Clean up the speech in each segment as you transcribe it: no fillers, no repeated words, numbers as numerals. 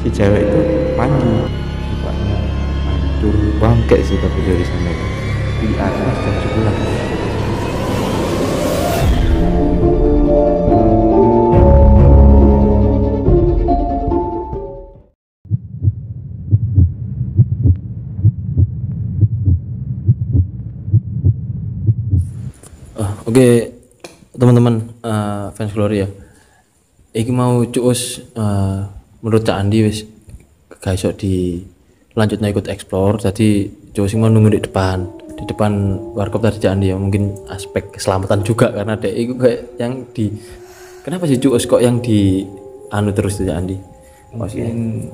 si cewek itu mandi, mukanya hancur bangke sih tapi dari sana itu di atas jam 11. Oke, teman-teman fans Glory ya. Iki mau cuus menurut Cak Andi wis gak iso dilanjutnya ikut explore. Jadi cuus mau nunggu di depan warkop tadi Cak Andi ya. Mungkin aspek keselamatan juga karena dek iku kayak yang di kenapa sih cuus kok yang di anu terus Cak Andi? Mungkin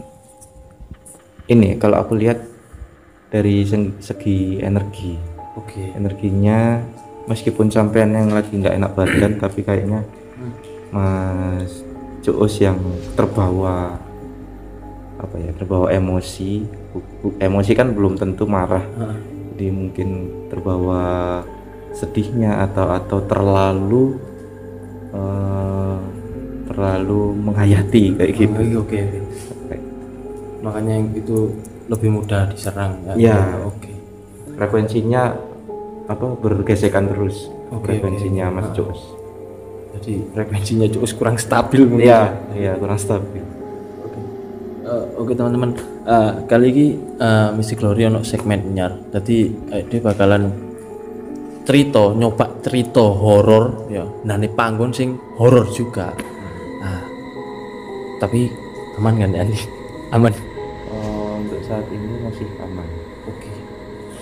ini kalau aku lihat dari segi energi. Oke. Energinya meskipun sampean yang lagi nggak enak badan tapi kayaknya Mas Cuus yang terbawa terbawa emosi. Emosi kan belum tentu marah, jadi mungkin terbawa sedihnya atau terlalu menghayati kayak gitu. Oke. Makanya yang itu lebih mudah diserang ya. Oke. Frekuensinya bergesekan terus. Frekuensinya Mas Cuus. Jadi frekuensinya Cuus kurang stabil mungkin. Iya, kurang stabil. Oke teman-teman, kali ini Mystic Glory ono segmen nyar. Jadi dia bakalan nyoba cerita horor ya. Nah, ini panggon sing horor juga. Tapi aman kan Andi? Aman. Untuk saat ini masih aman. Oke.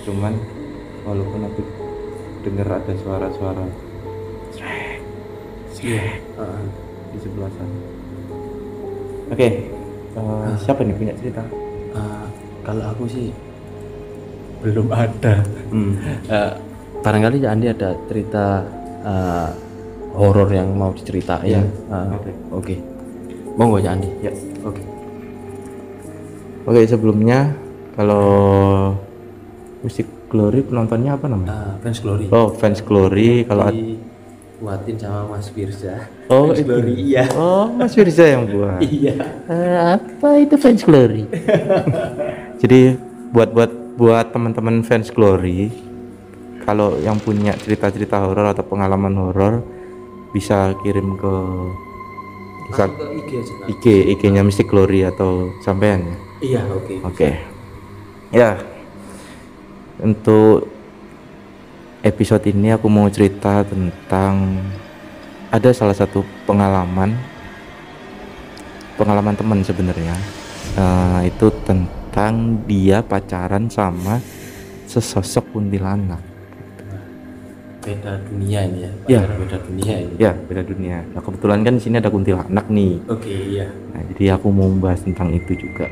Cuman walaupun aku dengar ada suara-suara di sebelah sana. Oke. Siapa nih punya cerita? Kalau aku sih belum ada. Barangkali ya Andi ada cerita horor yang mau diceritain. Oke. Monggo ya Andi. Ya. Oke, sebelumnya kalau Mystic Glory penontonnya apa namanya? Fans Glory. Oh, Fans Glory. Kalau buatin sama Mas Firza. Oh, Fans Glory, iya. Oh, Mas Firza yang buat. Iya. Apa itu Fans Glory? Jadi buat teman-teman Fans Glory, kalau yang punya cerita-cerita horor atau pengalaman horor bisa kirim ke IG-nya Mystic Glory atau sampean ya. Iya, Oke. Ya. Untuk episode ini aku mau cerita tentang ada salah satu pengalaman teman sebenarnya. Itu tentang dia pacaran sama sesosok kuntilanak. Beda dunia ini ya. Ya. Beda dunia ini. Ya, beda dunia. Nah, kebetulan kan di sini ada kuntilanak nih. Oke, iya. Nah, jadi aku mau membahas tentang itu juga.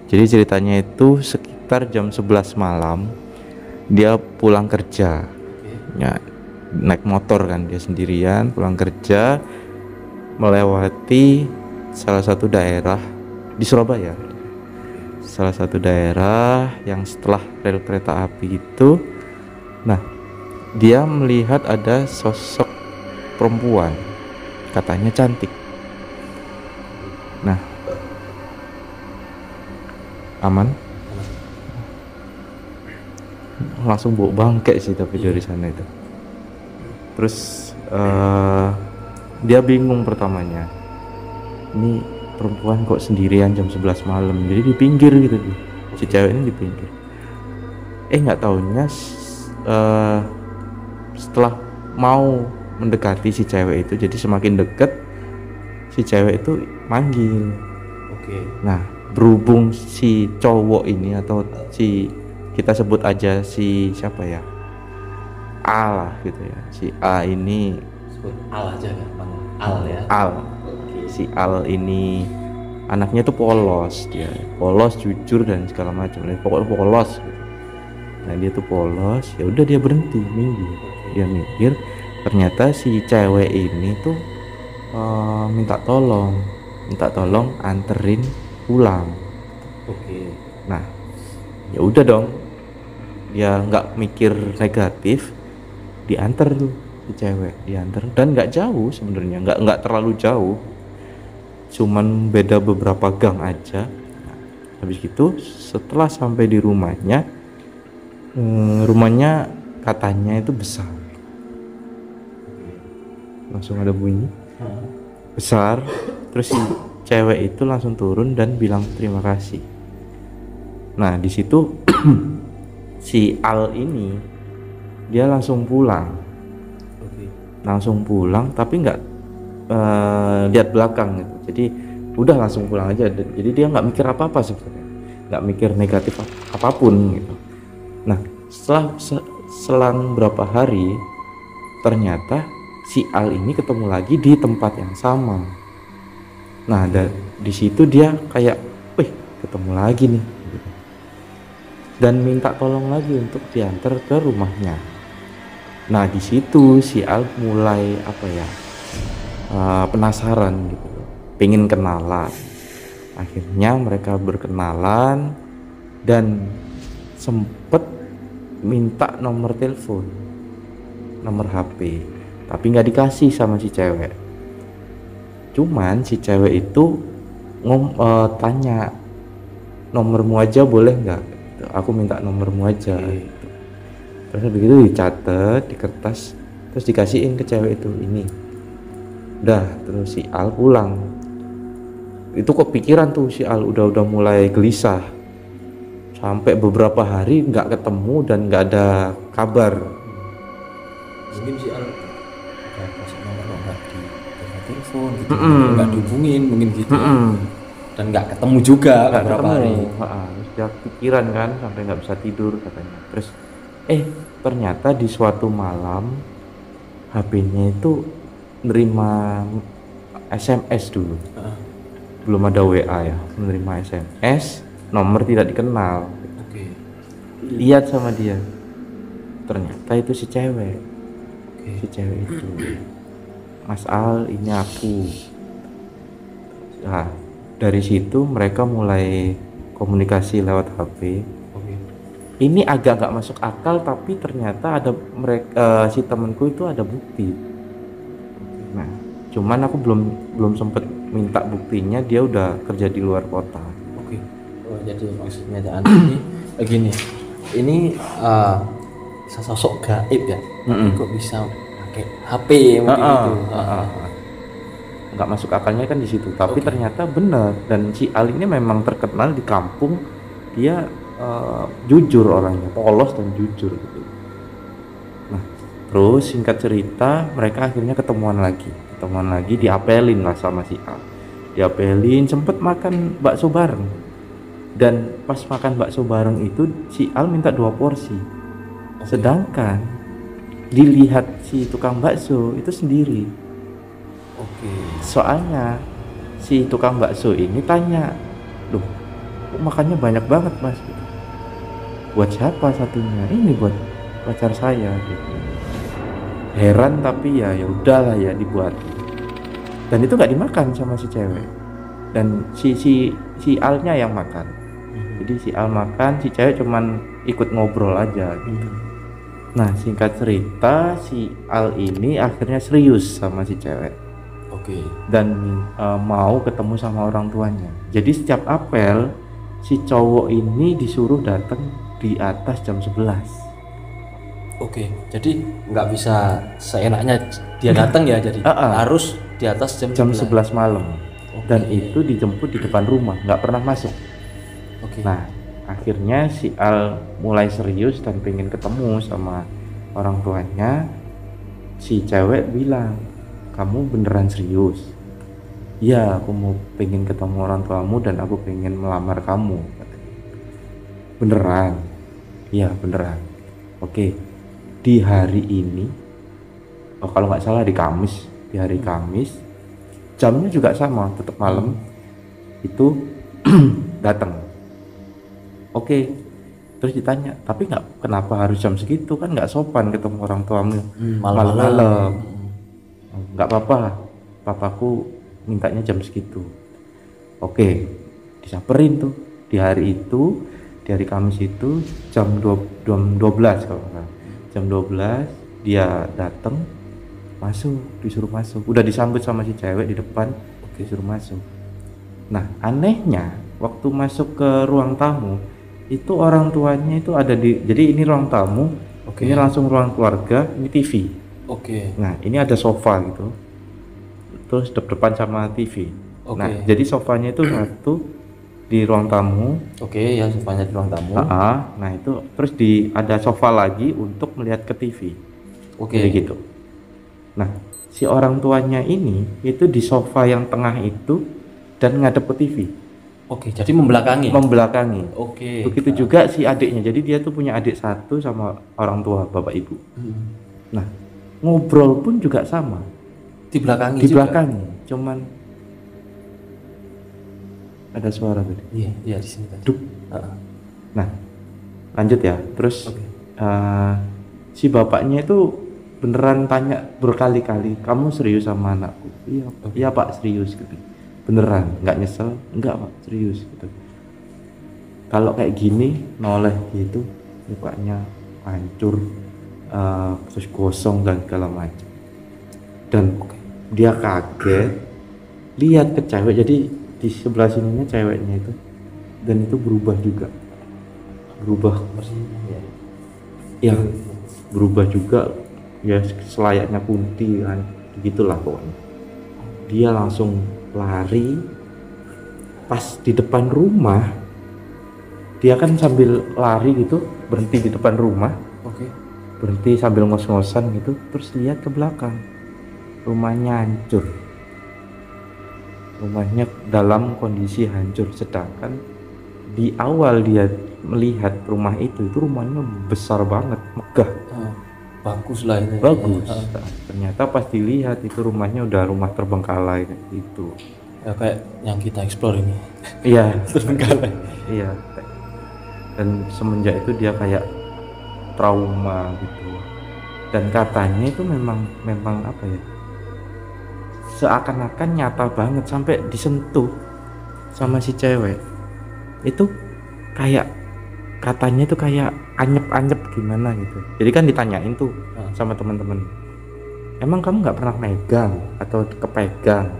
Jadi ceritanya itu sekitar jam 11 malam dia pulang kerja. Ya, naik motor kan dia sendirian pulang kerja melewati salah satu daerah di Surabaya. Salah satu daerah yang setelah rel kereta api itu, nah dia melihat ada sosok perempuan, katanya cantik. Nah, aman? Langsung bawa bangke sih tapi dari sana itu. Terus dia bingung pertamanya. Ini perempuan kok sendirian jam 11 malam. Jadi di pinggir gitu tuh. Si cewek ini di pinggir. Nggak taunya setelah mau mendekati si cewek itu, jadi semakin deket si cewek itu manggil. Oke. Nah, berhubung si cowok ini atau si kita sebut aja si siapa ya, A lah gitu ya, si A ini Sebut Al aja kan, Bang. Al ya. Al. Si Al ini anaknya tuh polos, dia polos, jujur dan segala macam. Pokoknya polos gitu. Nah, dia tuh polos, ya udah dia berhenti minggir. Dia mikir ternyata si cewek ini tuh minta tolong anterin pulang. Oke. Nah, ya udah dong, dia nggak mikir negatif, diantar tuh si cewek diantar, dan nggak jauh sebenarnya, nggak terlalu jauh, cuman beda beberapa gang aja. Nah, habis gitu setelah sampai di rumahnya, rumahnya katanya itu besar, langsung ada bunyi besar, terus si cewek itu langsung turun dan bilang terima kasih. Nah di situ si Al ini dia langsung pulang, langsung pulang, tapi nggak lihat belakang gitu. Jadi udah langsung pulang aja. Jadi dia nggak mikir apa-apa sebenarnya, nggak mikir negatif apapun gitu. Nah setelah selang berapa hari, ternyata si Al ini ketemu lagi di tempat yang sama. Nah di situ dia kayak, wih ketemu lagi nih gitu. Dan minta tolong lagi untuk diantar ke rumahnya. Nah di situ si Al mulai penasaran gitu, pengen kenalan. Akhirnya mereka berkenalan dan sempet minta nomor telepon, nomor HP, tapi nggak dikasih sama si cewek. Cuman si cewek itu tanya, nomormu aja boleh nggak? Aku minta nomormu aja. Gitu. Terus begitu dicatat di kertas, terus dikasihin ke cewek itu ini. Udah, terus si Al pulang. Itu kok pikiran tuh si Al udah mulai gelisah. Sampai beberapa hari nggak ketemu dan nggak ada kabar. Mungkin si Al udah kasih nomor di telepon gitu, nggak dihubungin mungkin gitu. Dan nggak ketemu juga beberapa hari. Terus dia pikiran kan sampai nggak bisa tidur katanya. Terus ternyata di suatu malam HP-nya itu nerima SMS dulu. Belum ada WA ya, menerima SMS, nomor tidak dikenal. Lihat sama dia, ternyata itu si cewek. Si cewek itu, Mas Al, ini aku. Nah dari situ mereka mulai komunikasi lewat HP. Ini agak nggak masuk akal, tapi ternyata ada si temanku itu ada bukti. Nah cuman aku belum sempet minta buktinya, dia udah kerja di luar kota. Jadi maksudnya ini begini, ini sosok gaib ya, kok bisa pakai HP gitu. Nggak masuk akalnya kan di situ, tapi ternyata benar. Dan si Al ini memang terkenal di kampung, dia jujur orangnya, polos dan jujur gitu. Nah terus singkat cerita mereka akhirnya ketemuan lagi, diapelin lah sama si Al, diapelin, sempet makan bakso bareng. Dan pas makan bakso bareng itu si Al minta 2 porsi, sedangkan dilihat si tukang bakso itu sendiri. Soalnya si tukang bakso ini tanya, loh kok makannya banyak banget mas? Buat siapa satunya? Ini buat pacar saya gitu. Heran tapi ya udahlah ya, dibuat. Dan itu nggak dimakan sama si cewek, dan si Alnya yang makan. Jadi si Al makan, si cewek cuman ikut ngobrol aja gitu. Nah singkat cerita si Al ini akhirnya serius sama si cewek. Dan mau ketemu sama orang tuanya. Jadi setiap apel si cowok ini disuruh datang di atas jam 11. Jadi nggak bisa seenaknya dia datang ya, jadi harus di atas jam 11 malam. Dan itu dijemput di depan rumah, nggak pernah masuk. Nah akhirnya si Al mulai serius dan pengen ketemu sama orang tuanya. Si cewek bilang, kamu beneran serius? Iya, aku mau pengen ketemu orang tuamu dan aku pengen melamar kamu. Beneran? Iya beneran. Di hari ini, kalau nggak salah di hari Kamis, jamnya juga sama, tetap malam, itu datang. Terus ditanya, tapi kenapa harus jam segitu, kan nggak sopan ketemu orang tuamu malam-malam. Nggak apa-apa, papaku mintanya jam segitu. Disamperin tuh di hari Kamis itu jam 12 kalau nggak salah. Jam 12 dia datang, masuk, disuruh masuk, udah disambut sama si cewek di depan, disuruh masuk. Nah anehnya waktu masuk ke ruang tamu itu orang tuanya itu ada di, jadi ini ruang tamu, ini langsung ruang keluarga, ini TV. Nah ini ada sofa gitu, terus depan sama TV. Nah jadi sofanya itu satu di ruang tamu. Ya sofanya di ruang tamu. Nah itu terus ada sofa lagi untuk melihat ke TV. Jadi gitu. Nah si orang tuanya ini itu di sofa yang tengah itu dan ngadep ke TV. Jadi membelakangi. Begitu juga si adiknya. Jadi dia tuh punya adik satu sama orang tua bapak ibu. Nah ngobrol pun juga sama. Di belakangi. Cuman ada suara tadi. Iya di sini tadi. Duk. Nah lanjut ya. Terus si bapaknya itu beneran tanya berkali-kali, kamu serius sama anakku? Iya pak, serius gitu. Beneran, nggak nyesel? Enggak pak, serius gitu. Kalau kayak gini noleh gitu, mukanya hancur, terus gosong dan segala macam. Dan dia kaget lihat ke cewek, jadi di sebelah sininya ceweknya itu, dan itu berubah juga, berubah juga ya selayaknya Kunti kan, begitulah pokoknya. Dia langsung lari, pas di depan rumah dia kan sambil lari gitu berhenti di depan rumah, berhenti sambil ngos-ngosan gitu, terus lihat ke belakang, rumahnya hancur, rumahnya dalam kondisi hancur. Sedangkan di awal dia melihat rumah itu rumahnya besar banget, megah, bagus lah ini. Ternyata pas dilihat itu rumahnya udah rumah terbengkalai gitu. Ya kayak yang kita explore ini. Iya, terbengkalai. Iya. Dan semenjak itu dia kayak trauma gitu. Dan katanya itu memang apa ya? Seakan-akan nyata banget sampai disentuh sama si cewek. Itu kayak katanya itu kayak anyep-anyep gimana gitu. Jadi kan ditanyain tuh sama teman-teman, emang kamu nggak pernah megang atau kepegang?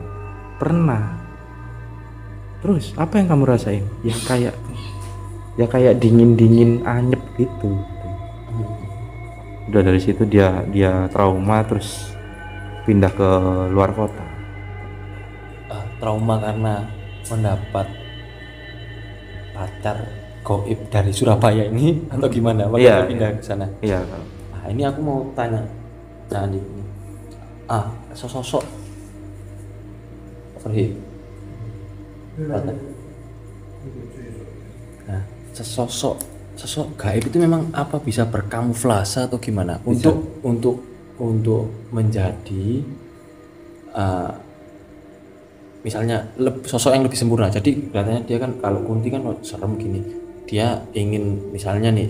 Pernah. Terus apa yang kamu rasain? Ya kayak dingin anyep gitu. Udah dari situ dia trauma, terus pindah ke luar kota. Trauma karena mendapat pacar goib dari Surabaya ini atau gimana? Makanya pindah ke sana. Iya. Nah, ini aku mau tanya, jangan di ini. Sosok Nah, sosok gaib itu memang apa bisa berkamuflase atau gimana? Bisa. Untuk menjadi misalnya sosok yang lebih sempurna. Jadi kelihatannya dia kan, kalau Kunti kan serem gini, dia ingin misalnya nih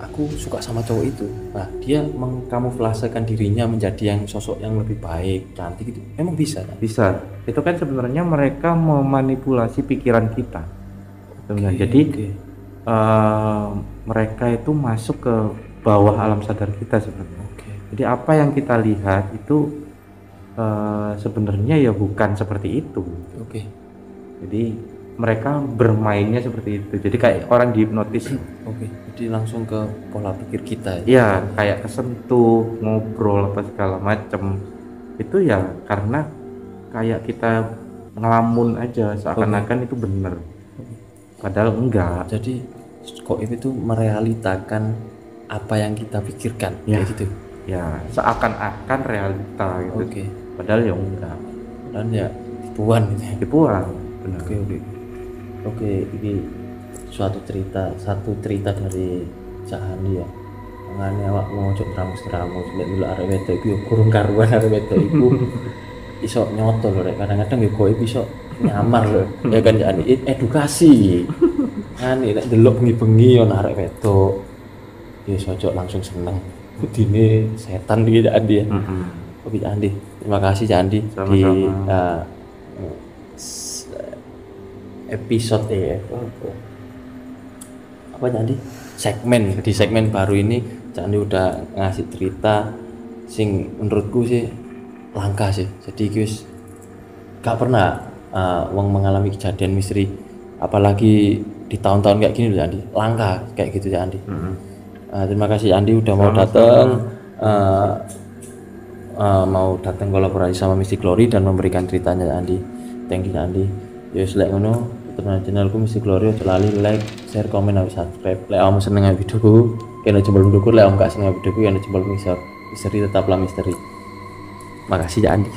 aku suka sama cowok itu. Nah dia mengkamuflasekan dirinya menjadi yang sosok yang lebih baik, cantik gitu. Memang bisa kan? Bisa. Itu kan sebenarnya mereka memanipulasi pikiran kita sebenarnya. Jadi mereka itu masuk ke bawah alam sadar kita sebenarnya. Jadi apa yang kita lihat itu sebenarnya ya bukan seperti itu. Jadi mereka bermainnya seperti itu. Jadi kayak orang dihipnotis. Jadi langsung ke pola pikir kita. Iya, kayak kesentuh, ngobrol apa segala macem. Itu ya karena kayak kita ngelamun aja, seakan-akan itu benar. Padahal enggak. Jadi goib itu merealitakan apa yang kita pikirkan, kayak gitu. Ya, seakan-akan realita gitu. Padahal ya enggak. Padahal ya tipuan gitu. Tipuan, benar. Oke, ini satu cerita dari Cak Handi ya. Mengane awak mau cok tramus-tramus lek dulu arek wedok iku yo kurang karuan, arek wedok iku iso nyoto lho rek, kadang-kadang yo goib iso nyamar lho. Ya kan ya edukasi. Ane nek delok bengi-bengi yo arek wedok. Ya sojok langsung seneng. Dine setan iki Cak Handi ya. Oke Cak Handi, terima kasih Cak Handi di episode apa tadi segmen baru ini Cak Handi udah ngasih cerita sing menurutku sih langka sih. Jadi iki wis gak pernah wong mengalami kejadian misteri apalagi di tahun-tahun kayak gini loh Andi, langka kayak gitu ya Andi. Terima kasih Andi udah mau datang mau datang kolaborasi sama Mystic Glory dan memberikan ceritanya Andi. Thank you Andi. Yus lek ngono teman channelku Mystic Glory, ojo lali like, share, komen, dan subscribe. Lek kamu seneng videoku, kena jempol mendukung. Lek kamu gak seneng videoku, kena jempol misteri, tetaplah misteri. Makasih ya Andi.